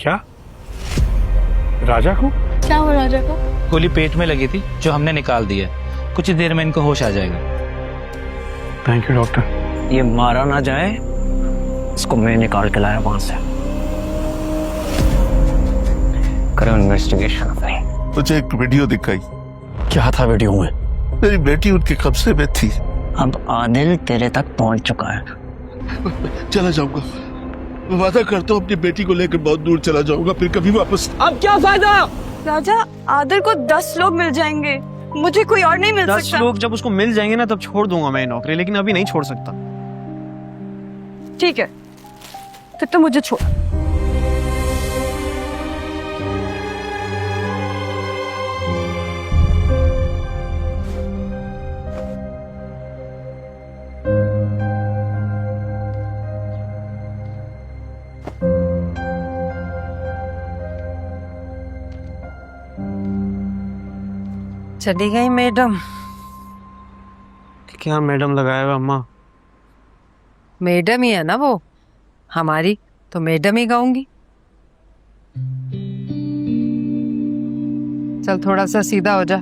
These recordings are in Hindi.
क्या? राजा को? क्या हुआ राजा को? गोली पेट में लगी थी जो हमने निकाल दी है। कुछ ही देर में इनको होश आ जाएगा। Thank you doctor. ये मारा ना जाए, इसको मैं निकाल के लाया वहां से। करो इन्वेस्टिगेशन अपनी। मुझे एक वीडियो दिखाई। क्या था वीडियो में? मेरी बेटी उनके कब्जे में थी। अब आदिल तेरे तक पहुंच चुका है। चला जाऊंगा, मैं वादा करता हूँ अपनी बेटी को लेकर बहुत दूर चला जाऊंगा, फिर कभी वापस। अब क्या फायदा? राजा, आदिल को 10 लोग मिल जाएंगे, मुझे कोई और नहीं मिल 10 सकता। लोग जब उसको मिल जाएंगे ना तब छोड़ दूंगा मैं ये नौकरी, लेकिन अभी नहीं छोड़ सकता। ठीक है, फिर तो मुझे छोड़। चली गई मैडम। क्या मैडम लगाया हुआ अम्मा? मैडम ही है ना वो हमारी, तो मैडम ही कहूंगी। चल थोड़ा सा सीधा हो जा,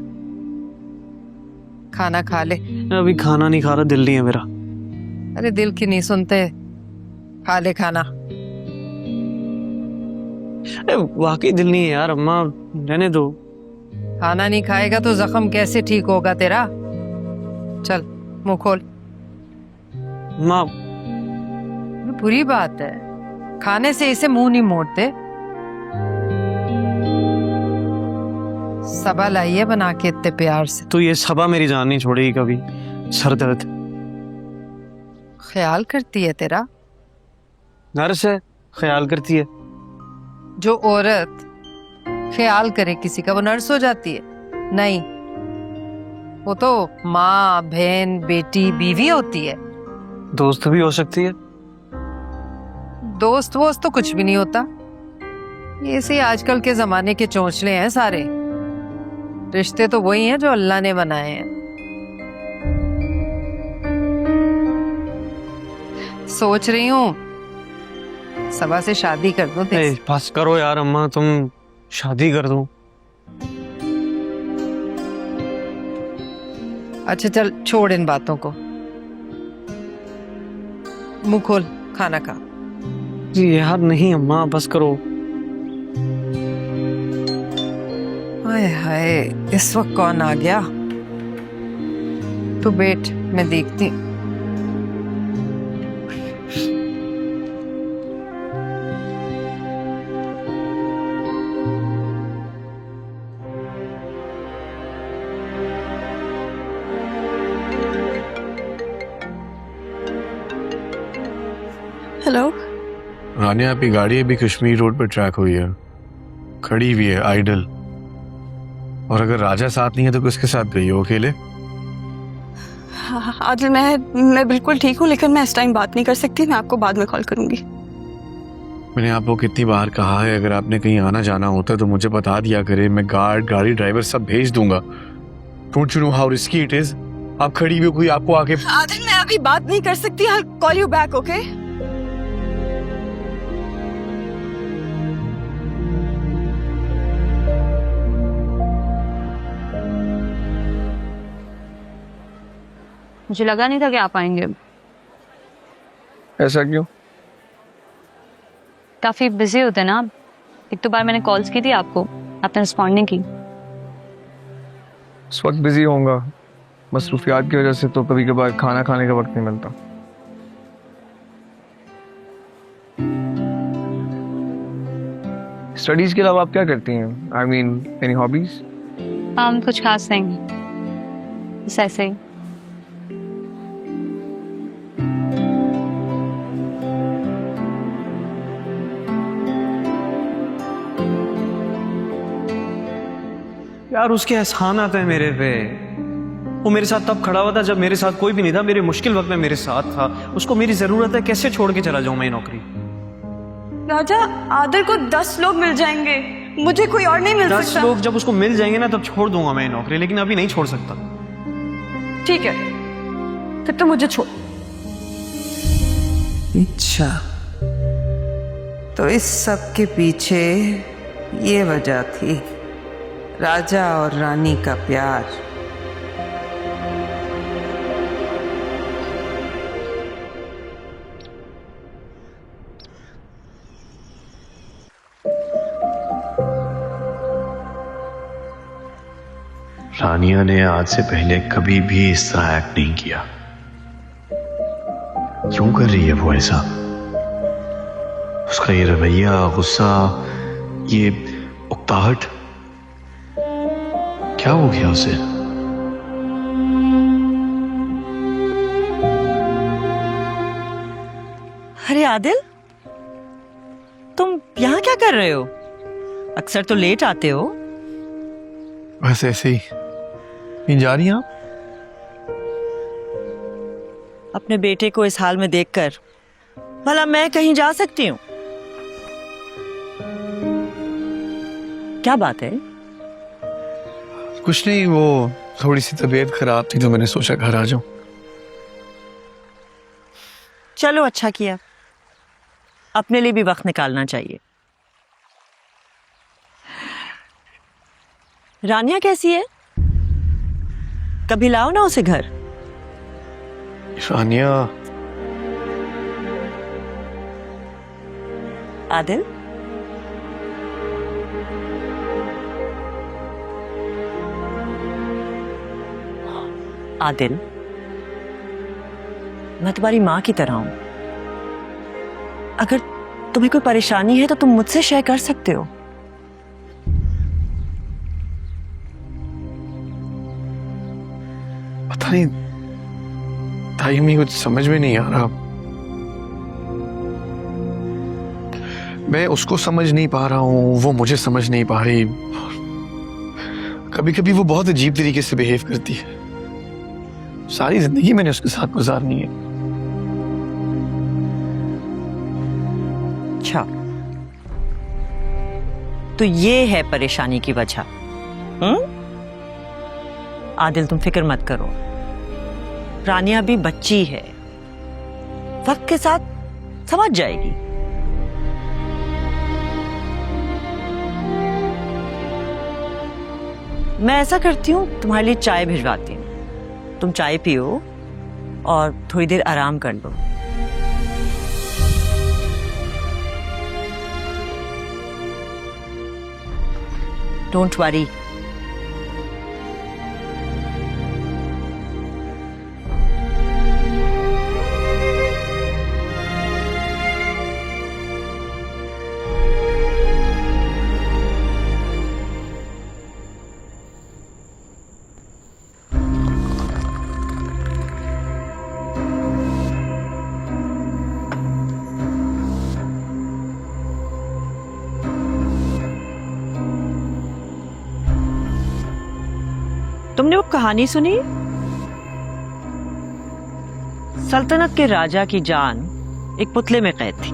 खाना खा ले। अभी खाना नहीं खा रहा, दिल नहीं है मेरा। अरे दिल की नहीं सुनते, खा ले खाना। अरे वाकई दिल नहीं है यार अम्मा, रहने दो। खाना नहीं खाएगा तो जख्म कैसे ठीक होगा तेरा? चल मुंह खोल। माँ बुरी बात है, खाने से इसे मुंह नहीं मोड़ते। सबा लाइए बना के इतने प्यार से। तो ये सबा मेरी जान नहीं छोड़ेगी कभी। सर दर्द ख्याल करती है तेरा। नर्स है, ख्याल करती है। जो औरत ख्याल करे किसी का वो नर्स हो जाती है? नहीं, वो तो माँ, बहन, बेटी, बीवी होती है। दोस्त भी हो सकती है। दोस्त वोस्त तो कुछ भी नहीं होता। ये से आजकल के जमाने के चोंचले हैं सारे। रिश्ते तो वही हैं जो अल्लाह ने बनाए हैं। सोच रही हूँ सबा से शादी कर दूं तेरे से। बस करो यार अम्मा, तुम शादी कर दो। अच्छा चल छोड़ इन बातों को, मुंह खोल, खाना खा। जी यार नहीं अम्मा, बस करो। हाय हाय, इस वक्त कौन आ गया? तू बैठ, मैं देखती। हेलो रानी, आपकी गाड़ी अभी कश्मीर रोड पर ट्रैक हुई है, खड़ी हुई है आइडल। और अगर राजा साथ नहीं है तो किसके साथ गई हो? अकेले? आदिल, मैं बिल्कुल ठीक हूँ, लेकिन मैं इस टाइम बात नहीं कर सकती। मैं आपको बाद में कॉल करूंगी। मैंने आपको कितनी बार कहा है, अगर आपने कहीं आना जाना होता है तो मुझे बता दिया करे, मैं गार्ड, गाड़ी ड्राइवर सब भेज दूंगा। Don't you know how risky it is? आप खड़ी हुई, कोई आपको आके। आदिल, मैं अभी बात नहीं कर सकती। I'll call you back, okay? मुझे लगा नहीं था कि आप आएंगे। ऐसा क्यों? काफी बिजी होते हैं ना आप। एक तो बार मैंने कॉल्स की थी आपको, आपने रिस्पॉन्ड नहीं की। इस वक्त बिजी होऊंगा, मसरूफियात की वजह से तो कभी कभार खाना खाने का वक्त नहीं मिलता। स्टडीज के अलावा आप क्या करती हैं? I mean any hobbies? कुछ खास नहीं, बस ऐसे ही। यार उसके एहसान आते हैं मेरे पे। वो मेरे साथ तब खड़ा हुआ था जब मेरे साथ कोई भी नहीं था, मेरे मुश्किल वक्त में मेरे साथ था। उसको मेरी जरूरत है, कैसे छोड़ के चला जाऊं मैं ये नौकरी? राजा, आदिल को 10 लोग मिल जाएंगे, मुझे कोई और नहीं मिल 10 सकता। लोग जब उसको मिल जाएंगे ना तब छोड़ दूंगा मैं ये नौकरी, लेकिन अभी नहीं छोड़ सकता। ठीक है, फिर तो मुझे छोड़। अच्छा तो इस सब के पीछे ये वजह थी, राजा और रानी का प्यार। रानिया ने आज से पहले कभी भी इस तरह एक्ट नहीं किया। क्यों कर रही है वो ऐसा? उसका ये रवैया, गुस्सा, ये उकताहट, क्या हो गया उसे? अरे आदिल, तुम यहाँ क्या कर रहे हो? अक्सर तो लेट आते हो। बस ऐसे ही। कहीं जा रही हैं आप? अपने बेटे को इस हाल में देखकर भला मैं कहीं जा सकती हूँ? क्या बात है? कुछ नहीं, वो थोड़ी सी तबीयत खराब थी तो मैंने सोचा घर आ जाऊं। चलो अच्छा किया, अपने लिए भी वक्त निकालना चाहिए। रानिया कैसी है? कभी लाओ ना उसे घर। रानिया, आदिल, आदिल, मैं तुम्हारी माँ की तरह हूं। अगर तुम्हें कोई परेशानी है तो तुम मुझसे शेयर कर सकते हो। पता नहीं टाइम कुछ समझ में नहीं आ रहा। मैं उसको समझ नहीं पा रहा हूँ, वो मुझे समझ नहीं पा रही। कभी कभी वो बहुत अजीब तरीके से बिहेव करती है। सारी जिंदगी मैंने उसके साथ गुजारनी है। अच्छा, तो ये है परेशानी की वजह। आदिल, तुम फिक्र मत करो, रानिया भी बच्ची है, वक्त के साथ समझ जाएगी। मैं ऐसा करती हूँ, तुम्हारे लिए चाय भिजवाती हूँ, तुम चाय पियो और थोड़ी देर आराम कर लो। Don't worry. तुमने वो कहानी सुनी? सल्तनत के राजा की जान एक पुतले में कैद थी।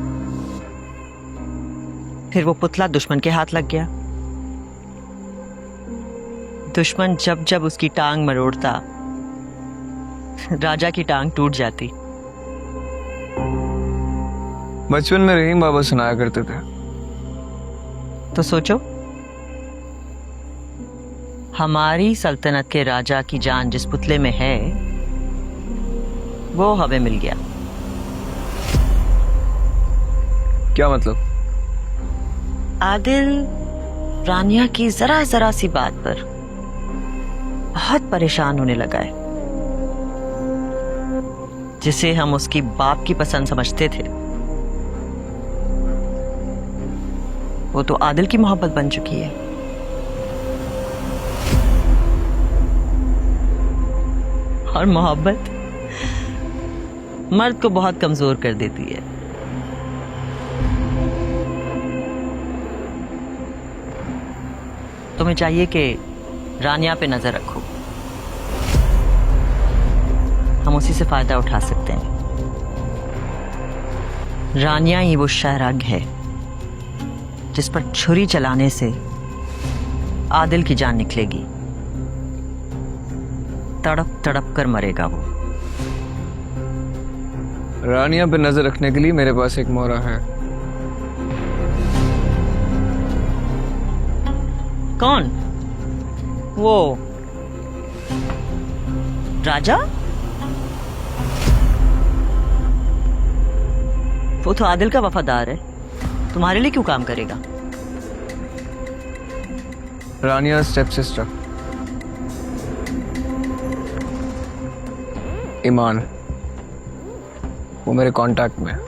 फिर वो पुतला दुश्मन के हाथ लग गया। दुश्मन जब जब उसकी टांग मरोड़ता, राजा की टांग टूट जाती। बचपन में रहीम बाबा सुनाया करते थे। तो सोचो, हमारी सल्तनत के राजा की जान जिस पुतले में है, वो हमें मिल गया। क्या मतलब? आदिल रानिया की जरा जरा सी बात पर बहुत परेशान होने लगा है। जिसे हम उसकी बाप की पसंद समझते थे, वो तो आदिल की मोहब्बत बन चुकी है। और मोहब्बत मर्द को बहुत कमजोर कर देती है। तुम्हें चाहिए कि रानिया पे नजर रखो, हम उसी से फायदा उठा सकते हैं। रानिया ही वो शहरग है जिस पर छुरी चलाने से आदिल की जान निकलेगी। तड़प तड़प कर मरेगा वो। रानिया पे नजर रखने के लिए मेरे पास एक मोहरा है। कौन? वो राजा? वो तो आदिल का वफादार है, तुम्हारे लिए क्यों काम करेगा? रानिया स्टेप सिस्टर ईमान, वो मेरे कांटेक्ट में है।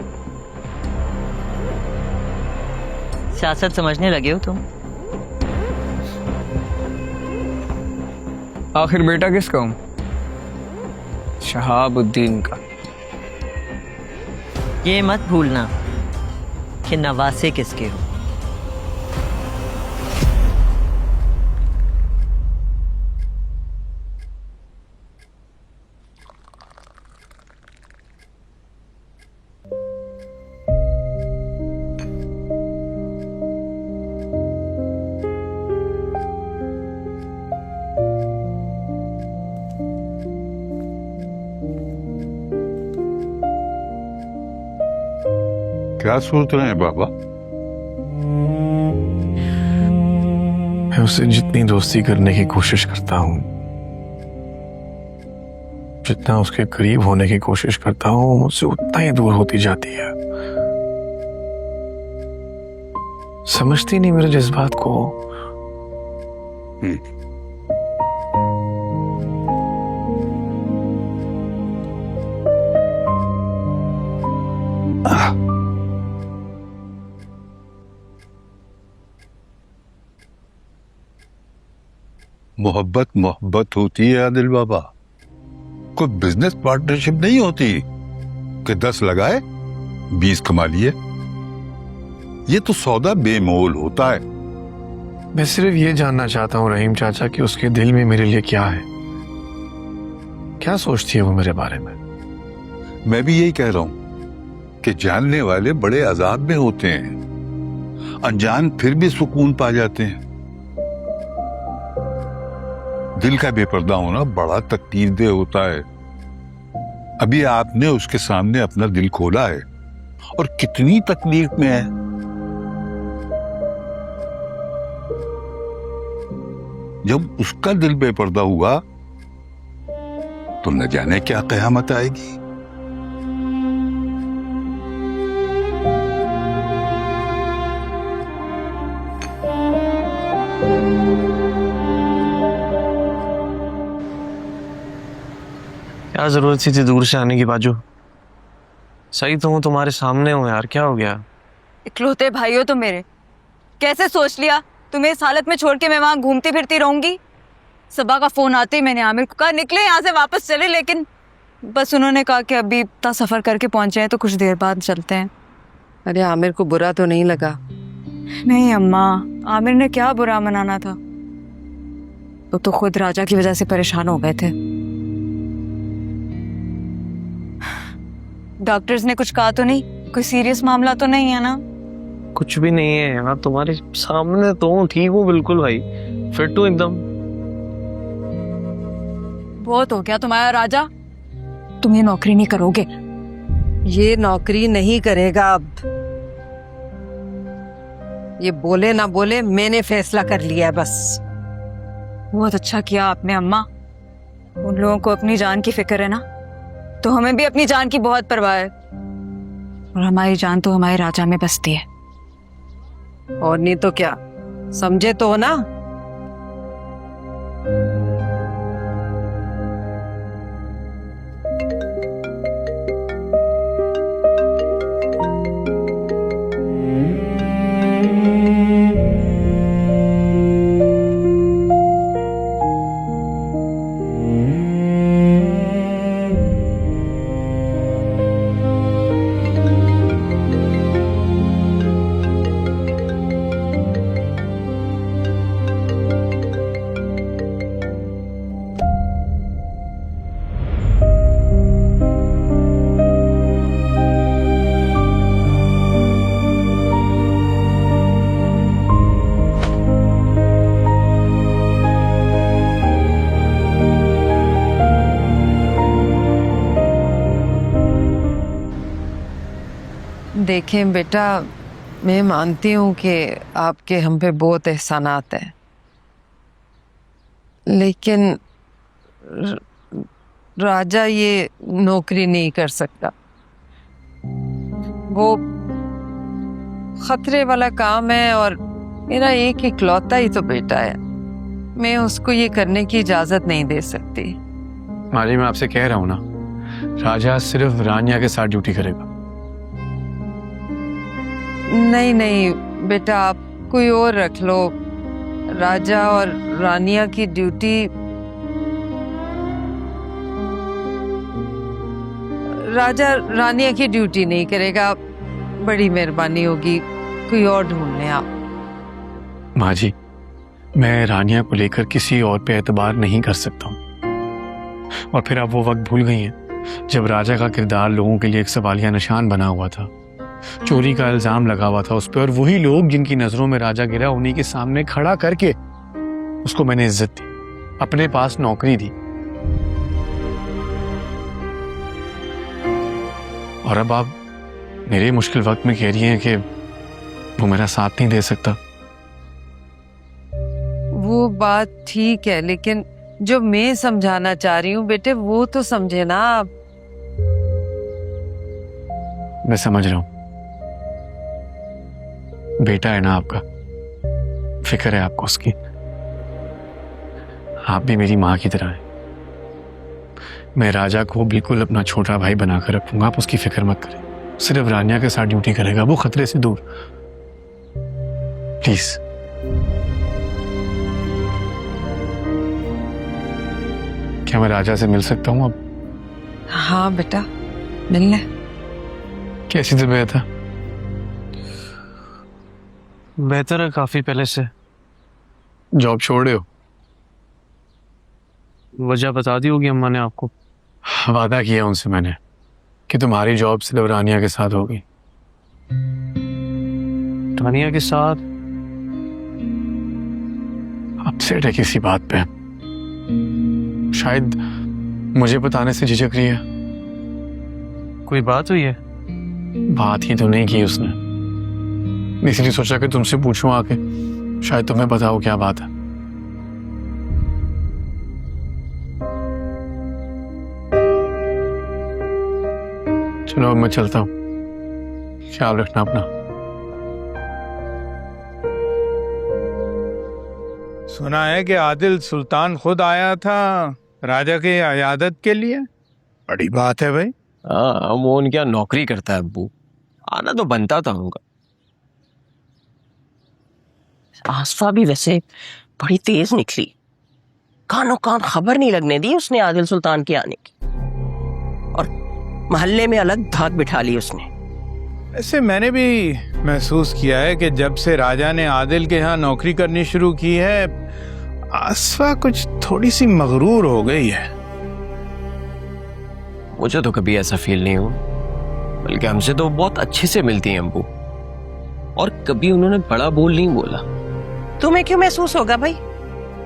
सियासत समझने लगे हो तुम? आखिर बेटा किसका हूं? शहाबुद्दीन का। ये मत भूलना कि नवासे किसके हो। क्या सोच रहे हैं बाबा? मैं उससे जितनी दोस्ती करने की कोशिश करता हूँ, जितना उसके करीब होने की कोशिश करता हूँ, मुझसे उतना ही दूर होती जाती है। समझती नहीं मेरे जज्बात को। मोहब्बत मोहब्बत होती है आदिल बाबा, कोई बिजनेस पार्टनरशिप नहीं होती कि 10 लगाए 20 कमा लिए। ये तो सौदा बेमोल होता है। मैं सिर्फ ये जानना चाहता हूँ रहीम चाचा कि उसके दिल में मेरे लिए क्या है, क्या सोचती है वो मेरे बारे में। मैं भी यही कह रहा हूं कि जानने वाले बड़े अजाब में होते हैं, अनजान फिर भी सुकून पा जाते हैं। दिल का बेपर्दा होना बड़ा तकलीफदेह होता है। अभी आपने उसके सामने अपना दिल खोला है और कितनी तकलीफ में है। जब उसका दिल बेपर्दा हुआ तो न जाने क्या कयामत आएगी। क्या जरूरत थी दूर से आने की बाजू? सही तो हूँ, तुम्हारे सामने हूँ यार, क्या हो गया? इकलौते भाई हो तुम मेरे, कैसे सोच लिया तुम्हें इस हालत में छोड़ के मैं वहां घूमती फिरती रहूंगी? सबा का फोन आते ही मैंने आमिर को कहा निकले यहाँ से वापस चले, लेकिन बस उन्होंने कहा कि अभी इतना सफर करके पहुंचे हैं तो कुछ देर बाद चलते हैं। अरे आमिर को बुरा तो नहीं लगा? नहीं अम्मा, आमिर ने क्या बुरा मनाना था, वो तो खुद राजा की वजह से परेशान हो गए थे। डॉक्टर्स ने कुछ कहा तो नहीं? कोई सीरियस मामला तो नहीं है ना? कुछ भी नहीं है यार, तुम्हारे सामने तो हूँ, ठीक हूँ बिल्कुल भाई, फिट हूँ एकदम। बहुत हो गया तुम्हारा राजा, तुम ये नौकरी नहीं करोगे। ये नौकरी नहीं करेगा अब। ये बोले ना बोले, मैंने फैसला कर लिया है बस। बहुत अच्छा किया आपने अम्मा। उन लोगों को अपनी जान की फिक्र है ना, तो हमें भी अपनी जान की बहुत परवाह है, और हमारी जान तो हमारे राजा में बसती है। और नहीं तो क्या, समझे तो हो ना? देखें बेटा, मैं मानती हूँ कि आपके हम पे बहुत एहसानात हैं, लेकिन राजा ये नौकरी नहीं कर सकता। वो खतरे वाला काम है और मेरा एक इकलौता ही तो बेटा है। मैं उसको ये करने की इजाजत नहीं दे सकती। माँ जी, मैं आपसे कह रहा हूँ ना, राजा सिर्फ रानिया के साथ ड्यूटी करेगा। नहीं नहीं बेटा, आप कोई और रख लो। राजा और रानिया की ड्यूटी राजा रानिया की ड्यूटी नहीं करेगा। बड़ी मेहरबानी होगी, कोई और ढूंढ लें आप। माँ जी, मैं रानिया को लेकर किसी और पे एतबार नहीं कर सकता हूँ। और फिर आप वो वक्त भूल गई हैं जब राजा का किरदार लोगों के लिए एक सवालिया निशान बना हुआ था, चोरी का इल्जाम लगा हुआ था उस पर, और वही लोग जिनकी नजरों में राजा गिरा, उन्हीं के सामने खड़ा करके उसको मैंने इज्जत दी, अपने पास नौकरी दी। और अब आप मेरे मुश्किल वक्त में कह रही हैं कि वो मेरा साथ नहीं दे सकता। वो बात ठीक है, लेकिन जो मैं समझाना चाह रही हूँ बेटे, वो तो समझे ना आप। मैं समझ रहा हूं, बेटा है ना आपका, फिक्र है आपको उसकी। आप भी मेरी माँ की तरह हैं। मैं राजा को बिल्कुल अपना छोटा भाई बनाकर रखूंगा, आप उसकी फिक्र मत करें। सिर्फ रानिया के साथ ड्यूटी करेगा, वो खतरे से दूर। प्लीज। क्या मैं राजा से मिल सकता हूँ अब? हाँ बेटा, मिलने। कैसी तबीयत है? बेहतर है काफी पहले से। जॉब छोड़ रहे हो? वजह बता दी होगी अम्मा ने आपको। वादा किया उनसे मैंने कि तुम्हारी जॉब सिर्फ रानिया के साथ होगी। रानिया के साथ? अपसेट है किसी बात पे, शायद मुझे बताने से झिझक रही है। कोई बात हुई है? बात ही तो नहीं की उसने, इसलिए सोचा कि तुमसे पूछूं आके, शायद तुम्हें बताओ क्या बात है। चलो अब मैं चलता हूं, ख्याल रखना अपना। सुना है कि आदिल सुल्तान खुद आया था राजा की अयादत के लिए। बड़ी बात है भाई। हाँ, वो उनके यहाँ नौकरी करता है अब्बू, आना तो बनता था उनका। आसफा भी वैसे बड़ी तेज निकली, कानों कान खबर नहीं लगने दी उसने आदिल सुल्तान के आने की, और मोहल्ले में अलग धाक बिठा ली उसने। ऐसे मैंने भी महसूस किया है कि जब से राजा ने आदिल के यहाँ नौकरी करनी शुरू की है, आसफा कुछ थोड़ी सी मगरूर हो गई है। मुझे तो कभी ऐसा फील नहीं हुआ, बल्कि हमसे तो बहुत अच्छे से मिलती हैं अब्बू, और कभी उन्होंने बड़ा बोल नहीं बोला। तुम्हें क्यों महसूस होगा भाई?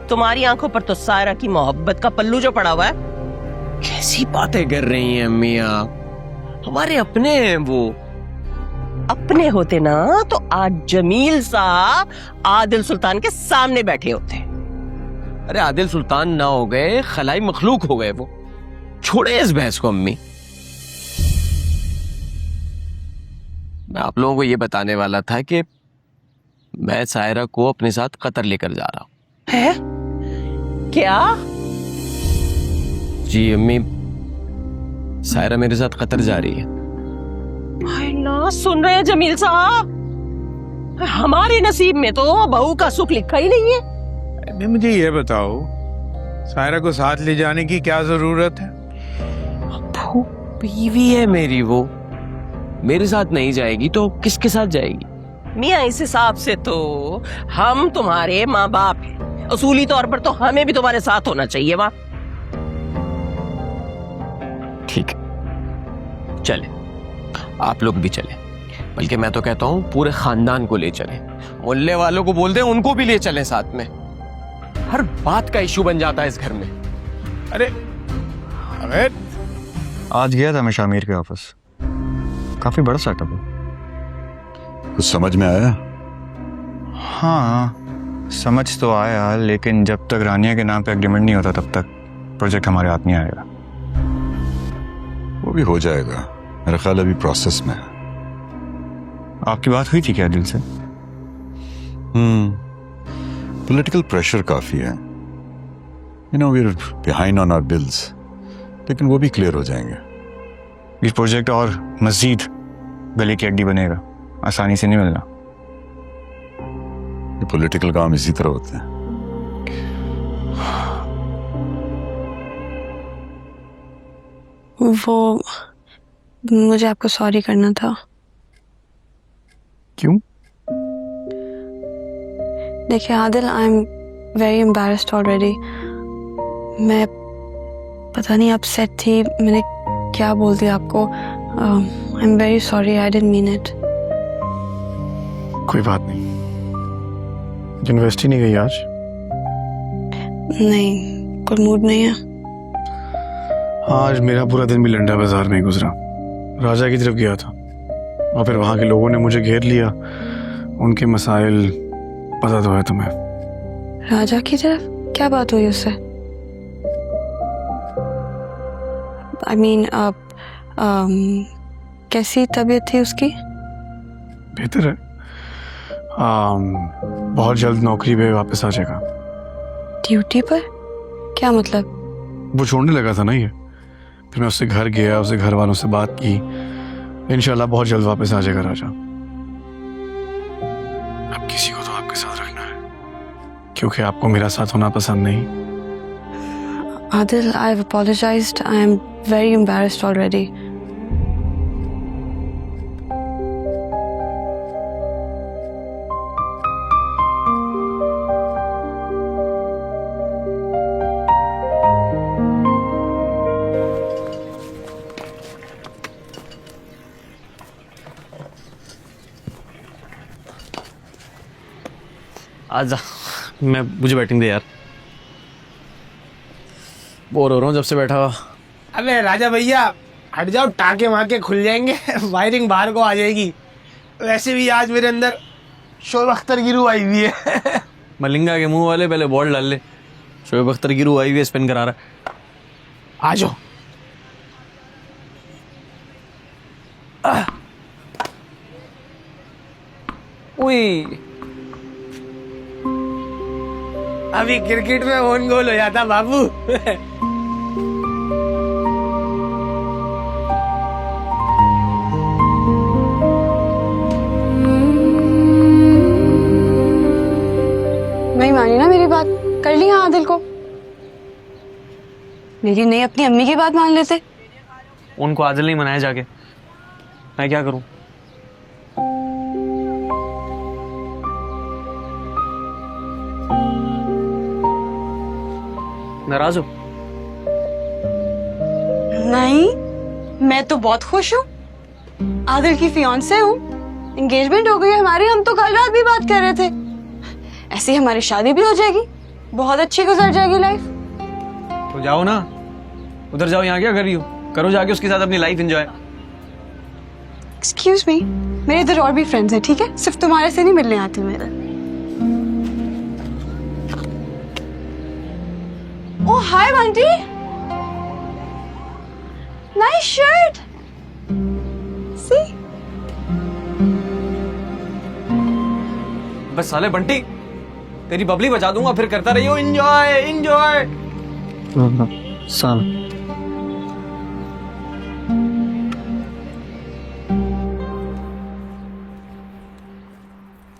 तुम्हारी आंखों पर तो सायरा की मोहब्बत का पल्लू जो पड़ा हुआ है। कैसी बातें कर रही हैं अम्मी आप, हमारे अपने हैं वो। अपने होते ना तो आज जमील साहब आदिल सुल्तान के सामने बैठे होते। अरे आदिल सुल्तान ना हो गए, खलाई मखलूक हो गए वो। छोड़े इस बहस को अम्मी। मैं आप लोगों को ये बताने वाला था कि मैं सायरा को अपने साथ कतर लेकर जा रहा हूं। है क्या? जी अम्मी, सायरा मेरे साथ कतर जा रही है। भाई ना, सुन रहे हैं जमील साहब, हमारे नसीब में तो बहू का सुख लिखा ही नहीं है। अरे मुझे ये बताओ, सायरा को साथ ले जाने की क्या जरूरत है? अब्बू, बीवी है मेरी वो, मेरे साथ नहीं जाएगी तो किसके साथ जाएगी? मियाँ इस हिसाब से तो हम तुम्हारे माँ बाप हैं, उसूली तौर पर तो हमें भी तुम्हारे साथ होना चाहिए। माँ ठीक है, चले, आप लोग भी चले, बल्कि मैं तो कहता हूं पूरे खानदान को ले चले। मोहल्ले वालों को बोल दें उनको भी ले चलें साथ में। हर बात का इशू बन जाता है इस घर में। अरे आज गया था मैं शामिर के ऑफिस, काफी बड़ा सेटअप है। कुछ समझ में आया? हाँ, समझ तो आया, लेकिन जब तक रानिया के नाम पे एग्रीमेंट नहीं होता तब तक प्रोजेक्ट हमारे हाथ नहीं आएगा। वो भी हो जाएगा, मेरा ख्याल अभी प्रोसेस में है। आपकी बात हुई थी क्या दिल से? पॉलिटिकल प्रेशर काफी है, you know we are behind on our bills, लेकिन वो भी क्लियर हो जाएंगे। ये प्रोजेक्ट और मजीद गले की हड्डी बनेगा, आसानी से नहीं मिलना। ये पॉलिटिकल काम इसी तरह होते हैं। वो मुझे आपको सॉरी करना था। क्यों? देखिए Adil, I am very embarrassed already. मैं पता नहीं अपसेट थी, मैंने क्या बोल दिया आपको। I am very sorry, I didn't mean it. कोई बात नहीं। यूनिवर्सिटी नहीं गई आज? नहीं, कोई मूड नहीं है। आज मेरा पूरा दिन भी लंडा बाजार में ही गुजरा। राजा की तरफ गया था और फिर वहां के लोगों ने मुझे घेर लिया। उनके मसाइल पता तो है तुम्हें। राजा की तरफ? क्या बात हुई उससे? आई मीन कैसी तबीयत थी उसकी? बेहतर है। बहुत जल्द नौकरी पे वापस आ जाएगा। ड्यूटी पर? क्या मतलब? वो छोड़ने लगा था ना ये, फिर मैं उससे घर गया, उससे घर वालों से बात की। इंशाल्लाह बहुत जल्द वापस आ जाएगा राजा। अब किसी को तो आपके साथ रखना है, क्योंकि आपको मेरा साथ होना पसंद नहीं। Adil, I have apologised. I am very embarrassed already. आजा, मुझे बैटिंग दे यार। बोर हो रहा हूँ जब से बैठा हुआ। अबे राजा भैया हट जाओ, टाके वाके खुल जाएंगे, वायरिंग बाहर को आ जाएगी। वैसे भी आज मेरे अंदर शोएब अख्तर की रूह आई हुई है। मलिंगा के मुंह वाले, पहले बॉल डाल ले। शोएब अख्तर की रूह आई हुई है, स्पिन करा रहा। आ जाओ। उई, अभी क्रिकेट में ओन गोल हो जाता बाबू। नहीं मानी ना मेरी बात? कर लिया आदिल को? मेरी नहीं, अपनी अम्मी की बात मान लेते। उनको आदिल नहीं मनाया जाके, मैं क्या करूं? नाराज हो? नहीं, मैं तो बहुत खुश हूँ। आदिल की फियांसे हूँ, एंगेजमेंट हो गई है हमारी। हम तो कल रात भी बात कर रहे थे। ऐसे ही हमारी शादी भी हो जाएगी, बहुत अच्छी गुजर जाएगी लाइफ। तो जाओ ना, उधर जाओ, यहाँ क्या कर रही हो? करो जाके उसके साथ अपनी लाइफ एंजॉय। एक्सक्यूज मी, मेरे इधर और भी फ्रेंड्स हैं, ठीक है? सिर्फ तुम्हारे से नहीं मिलने आती मेरे। Oh, hi, Bunty. Nice shirt. See? बस साले बंटी, तेरी बबली बचा दूंगा, फिर करता रहियो एंजॉय एंजॉय। साल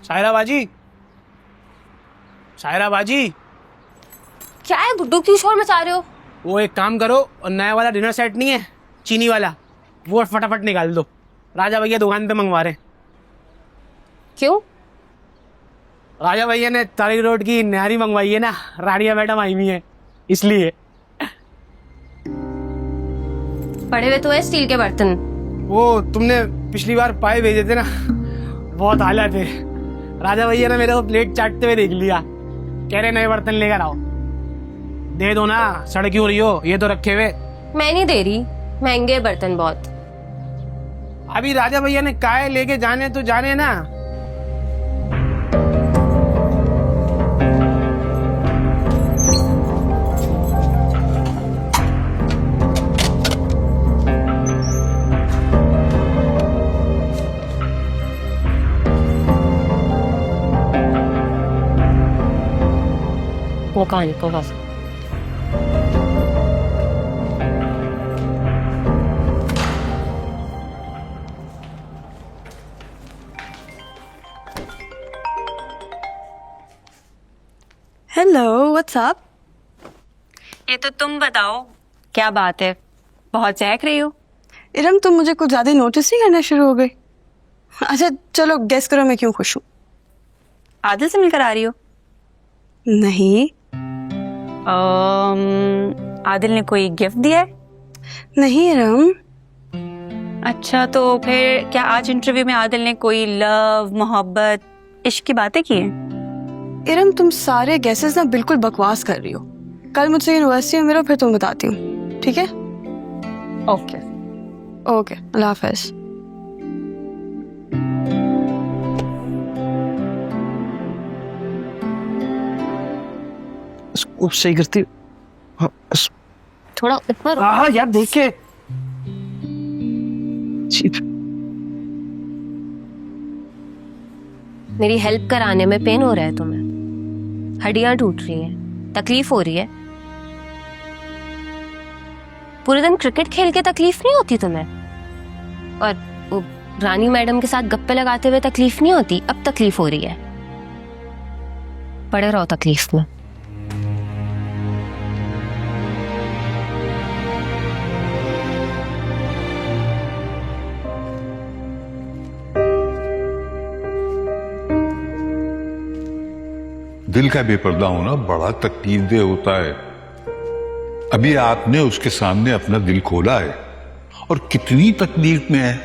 सायरा बाजी, सायरा बाजी। क्या है बुड्ढू, क्यों शोर मचा रहे हो? वो एक काम करो, और नया वाला डिनर सेट नहीं है चीनी वाला, वो फटाफट निकाल दो। राजा भैया दुकान पे मंगवा रहे। क्यों? राजा भैया ने तारी रोड की न्यारी मंगवाई है ना, रानिया मैडम आई हुई है इसलिए। पड़े हुए तो है स्टील के बर्तन। वो तुमने पिछली बार पाए भेजे थे ना, बहुत आला थे। राजा भैया ने मेरे को प्लेट चाटते हुए देख लिया, कह रहे नए बर्तन लेकर आओ। दे दो ना, सड़ क्यों रही हो, ये तो रखे हुए। मैं नहीं दे रही, महंगे बर्तन बहुत। अभी राजा भैया ने काहे लेके जाने तो जाने ना। वो कहानी थोड़ा सा हेलो व्हाट्स अप। ये तो तुम बताओ, क्या बात है, बहुत चहक रही हो। इरम तुम मुझे कुछ ज्यादा नोटिस नहीं करना शुरू हो गई। अच्छा चलो गेस करो मैं क्यों खुश हूँ। आदिल से मिलकर आ रही हो? नहीं। आदिल ने कोई गिफ्ट दिया है? नहीं इरम। अच्छा तो फिर क्या आज इंटरव्यू में आदिल ने कोई लव, मोहब्बत, इश्क की बातें की हैं? इरम तुम सारे गेसेस ना बिल्कुल बकवास कर रही हो। कल मुझसे यूनिवर्सिटी में मिलो फिर तुम बताती हूँ, ठीक है? ओके ओके, अल्लाह हाफिज। इसको सही करती। हाँ, थोड़ा ऊपर। हाँ यार देख के मेरी हेल्प कराने में पेन हो रहा है तुम्हें? हड्डियां टूट रही हैं, तकलीफ हो रही है? पूरे दिन क्रिकेट खेल के तकलीफ नहीं होती तुम्हें? और वो रानी मैडम के साथ गप्पे लगाते हुए तकलीफ नहीं होती? अब तकलीफ हो रही है, पड़े रहो तकलीफ में। दिल का बेपर्दा होना बड़ा तकलीफदेह होता है। अभी आपने उसके सामने अपना दिल खोला है और कितनी तकलीफ में है।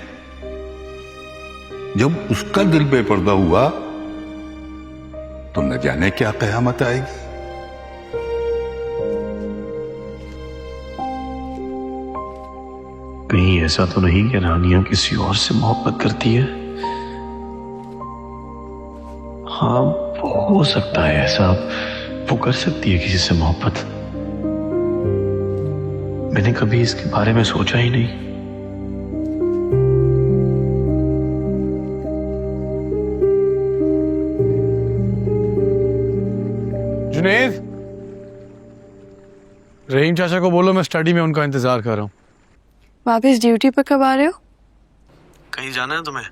जब उसका दिल बेपर्दा हुआ तो न जाने क्या कयामत आएगी। कहीं ऐसा तो नहीं कि रानिया किसी और से मोहब्बत करती है? हाँ हो सकता है ऐसा, वो कर सकती है किसी से मोहब्बत। मैंने कभी इसके बारे में सोचा ही नहीं। जुनेद, रहीम चाचा को बोलो मैं स्टडी में उनका इंतजार कर रहा हूँ। वापस ड्यूटी पर कब आ रहे हो? कहीं जाना है तुम्हें?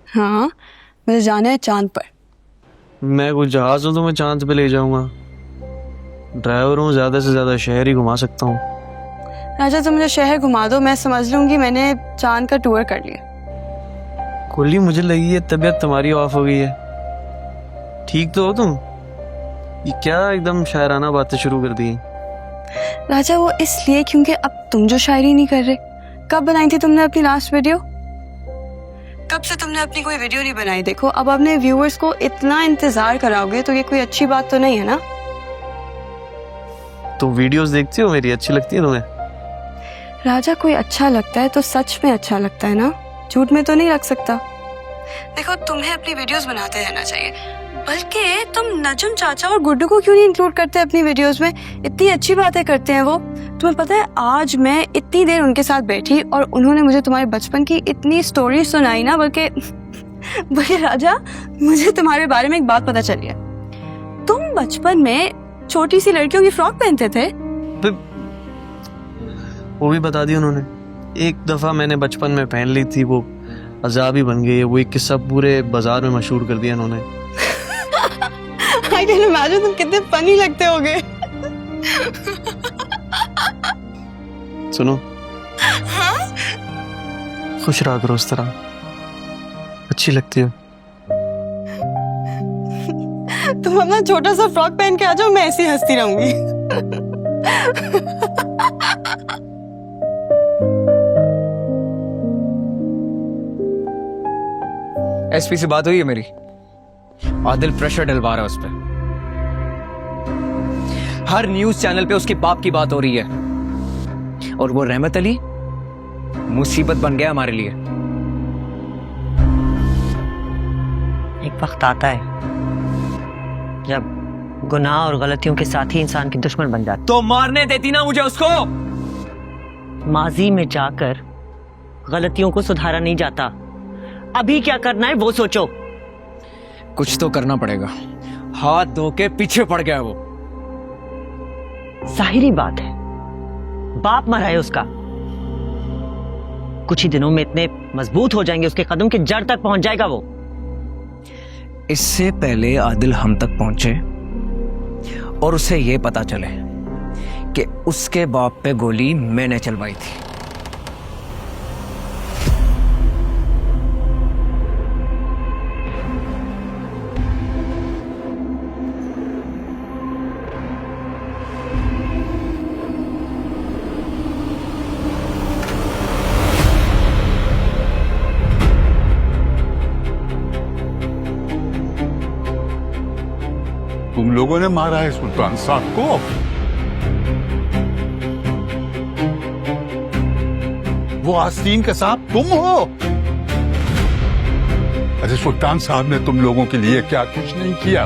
हाँ मुझे जाना है चांद पर। मैं कुछ जहाज हूँ तो मैं चांद पे ले जाऊंगा। ड्राइवर हूँ, ज्यादा से ज्यादा शहर ही घुमा सकता हूँ। राजा तुम मुझे शहर घुमा दो, मैं समझ लूंगी मैंने चांद का टूर कर लिया। कुल्ली मुझे लगी है तबीयत तुम्हारी ऑफ हो गई है। ठीक तो हो तुम? ये क्या एकदम शायराना बातें शुरू कर दी? राजा वो इसलिए क्योंकि अब तुम जो शायरी नहीं कर रहे। कब बनाई थी तुमने अपनी लास्ट वीडियो? कब से तुमने अपनी कोई वीडियो नहीं बनाई? देखो अब अपने व्यूअर्स को इतना इंतजार कराओगे तो ये कोई अच्छी बात तो नहीं है ना। तुम वीडियोस देखती हो मेरी? अच्छी लगती है तुम्हें? राजा कोई अच्छा लगता है तो सच में अच्छा लगता है ना, झूठ में तो नहीं रख सकता। देखो तुम्हें अपनी वीडियोस बनाते रहना चाहिए, बल्कि तुम नजम चाचा और गुड्डू को क्यों नहीं इंक्लूड करते अपनी वीडियोस में? इतनी अच्छी बातें करते हैं वो। तुम्हें पता है आज मैं इतनी देर उनके साथ बैठी और उन्होंने मुझे तुम्हारे बचपन की इतनी स्टोरी सुनाई ना, बल्कि राजा मुझे तुम्हारे बारे में एक बात पता चली है। तुम बचपन में छोटी सी लड़कियों की फ्रॉक पहनते थे। वो भी बता दी उन्होंने। एक दफा मैंने बचपन में पहन ली थी, वो अजाब ही बन गई है। वो एक किस्सा पूरे बाजार में मशहूर कर दिया इन्होंने। I can imagine तुम कितने फनी लगते होगे। सुनो, खुश रहा करो इस तरह, अच्छी लगती हो। तुम अपना छोटा सा फ्रॉक पहन के आ जाओ, मैं ऐसी हंसती रहूंगी। एसपी से बात हुई है मेरी। आदिल प्रेशर डलवा रहा है उस पर। हर न्यूज चैनल पे उसके बाप की बात हो रही है और वो रहमत अली मुसीबत बन गया हमारे लिए। एक वक्त आता है जब गुनाह और गलतियों के साथ ही इंसान की दुश्मन बन जाता। तो मारने देती ना मुझे उसको। माजी में जाकर गलतियों को सुधारा नहीं जाता, अभी क्या करना है वो सोचो। कुछ तो करना पड़ेगा। हाथ धो के पीछे पड़ गया वो। जाहिरी बात है, बाप मरा है उसका। कुछ ही दिनों में इतने मजबूत हो जाएंगे, उसके कदम की जड़ तक पहुंच जाएगा वो। इससे पहले आदिल हम तक पहुंचे और उसे ये पता चले कि उसके बाप पे गोली मैंने चलवाई थी। तुम लोगों ने मारा है सुल्तान साहब को। वो आस्तीन के साथ तुम हो। अरे सुल्तान साहब ने तुम लोगों के लिए क्या कुछ नहीं किया,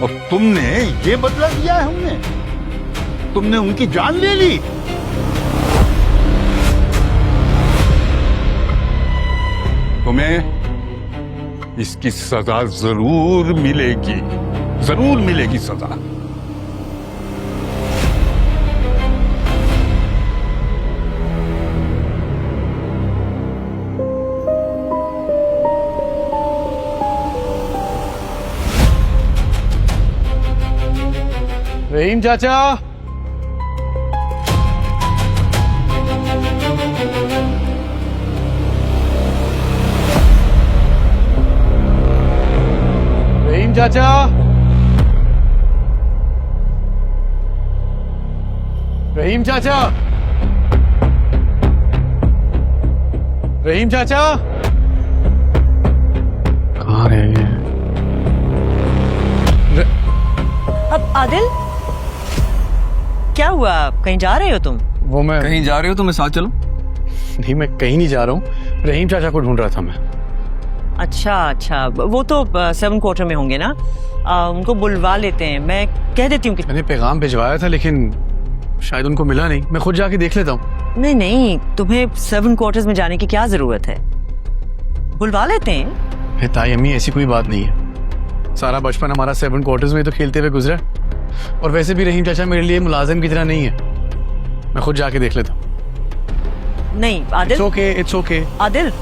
और तुमने ये बदला दिया है। तुमने उनकी जान ले ली। तुम्हें इसकी सजा जरूर मिलेगी, जरूर मिलेगी सजा। रहीम चाचा, रहीम चाचा, रहीम चाचा, रहीम चाचा, कहाँ रहे हैं? अब आदिल, क्या हुआ? कहीं जा रहे हो तुम? वो मैं कहीं जा रहे हो तो मैं साथ चलूं? नहीं, मैं कहीं नहीं जा रहा हूँ। रहीम चाचा को ढूंढ रहा था मैं। अच्छा अच्छा, वो तो 7 क्वार्टर में होंगे ना। उनको बुलवा लेते हैं, मैं कह देती हूँ कि मैंने पैगाम भिजवाया था लेकिन शायद उनको मिला नहीं। मैं खुद जाके देख लेता हूँ। नहीं नहीं, तुम्हें 7 क्वार्टर्स में जाने की क्या जरूरत है, बुलवा लेते हैं। ताई अम्मी, ऐसी कोई बात नहीं है। सारा बचपन हमारा 7 क्वार्टर्स में तो खेलते हुए गुजरा, और वैसे भी रहीम चाचा मेरे लिए मुलाजिम की तरह नहीं है। मैं खुद जाके देख लेता हूँ। नहीं Adil, it's okay, it's okay. Adil